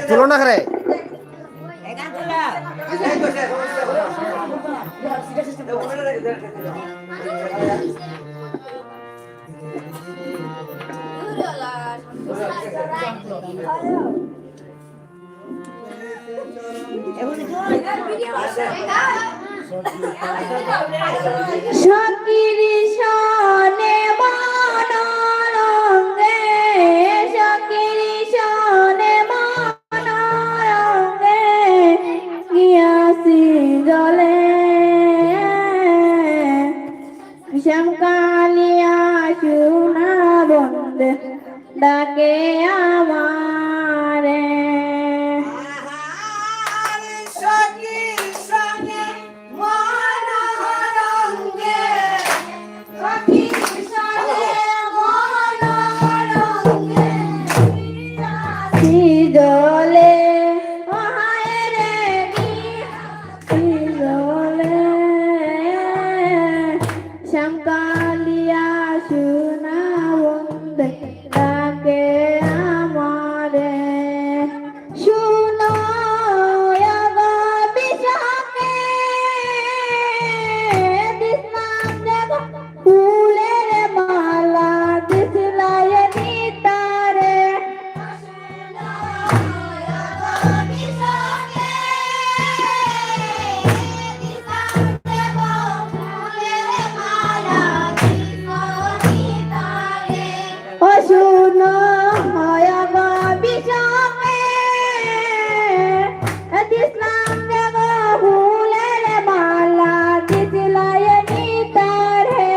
তুলনা করে সকিরি শনে মনোরঙ্গে সকিরি শনে মনোরঙ্গে গিয়াছি জলে শ্যামকালিয়া সুনা বন্দে ডাকে আমারে জলে রে জলে শ্যামকালিয়া সুনা বন্দে ডাকে আমারে শুনো বিশাকে দিসলাম দেব ফুলের মালা দিসলাই নিতারে শুনো বিশাকে দিসলাম দেব ফুলের মালা দিসলাই নিতারে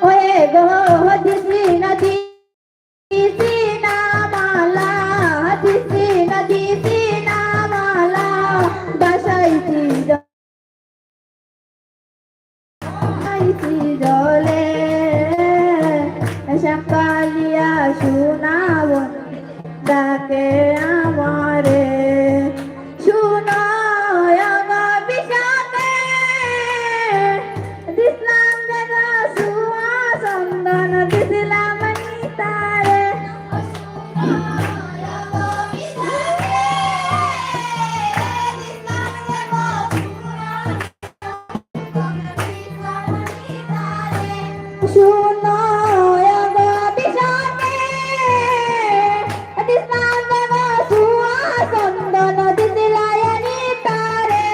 ওয়ে গো দিসি নদী জলে শ্যামকালিয়া সুনা ডাকে আমারে শুনো বিশাকে দিসলাম দেব সুয়া চন্দন দিসলাম নিতারে শুনো বিশাকে দিসলাম দেব সুয়া চন্দন দিসলাই নিতারে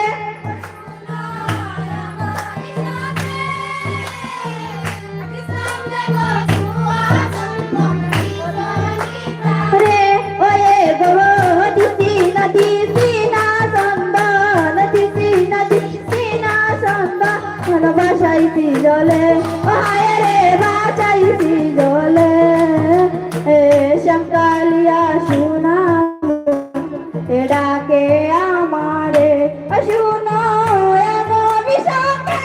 রে ওয়ে গো দিসি না চন্দন দিসি না চন্দন ভালোবাসাইছি জলে হায় রে বাঁচাইছি জলে শ্যামকালিয়া সুনা ডাকে আমারে শুনো বিশাকে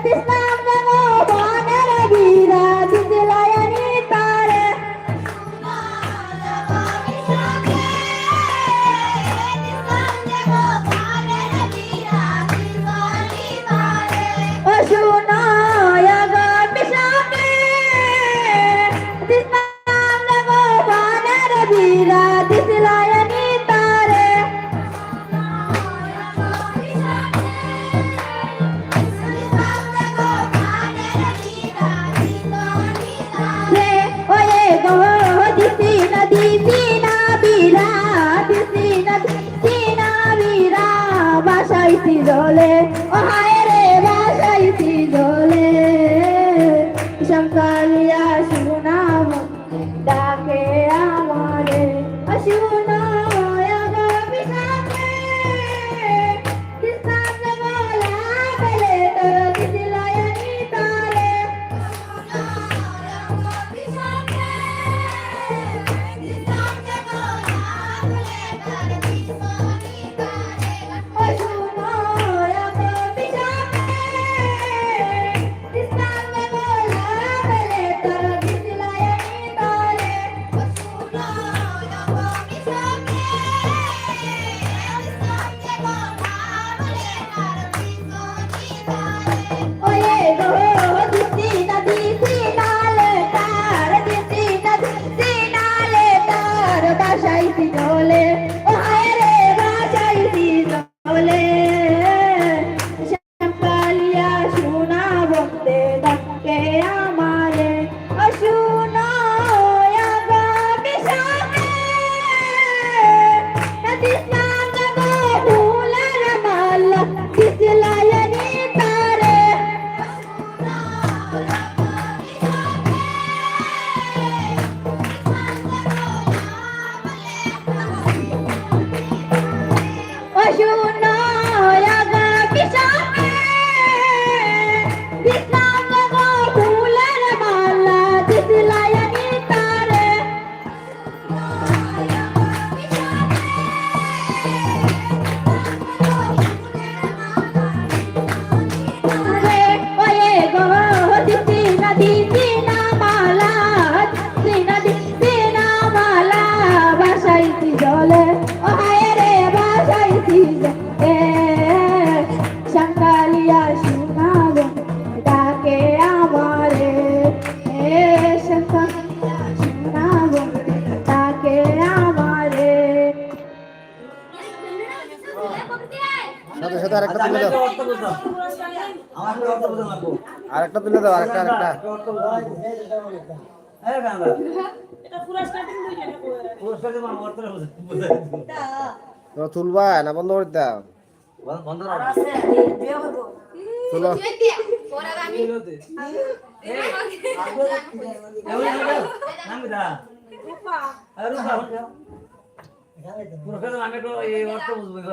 দিসলাম দেব বনের গিরা দিসলাই নিতারে শুনো বিশাকে দিসলাম দেব বনের গিরা দিসলাই নিতারে রে ওয়ে গো দিসি না বীরা দিসি না বীরা বাসাইছি জলে ও হায় রে বাসাইছি জলে শ্যামকালিয়া সুনা ডাকে আমারে শুনো বিশাকে শুনো আগা কিশোরে দিতাম গো ফুলের মালা দিতলায়া নিতারে রে ওয়ে গো দিতি না মালা দিতি না মালা বাসাইতি জলে ও হায় রে বাসাইতি জলে সকালিয়া শুনাবো ডাকে আমারে সকালিয়া শুনাবো ডাকে আমারে সাথে সাথে আরেকটা তুলে দাও, আরেকটা তুলে দাও, আরেকটা আরেকটা। তোমরা তুলবা না বন্ধ করে দাও? তুলো। আমি তো এই অর্থ বুঝবো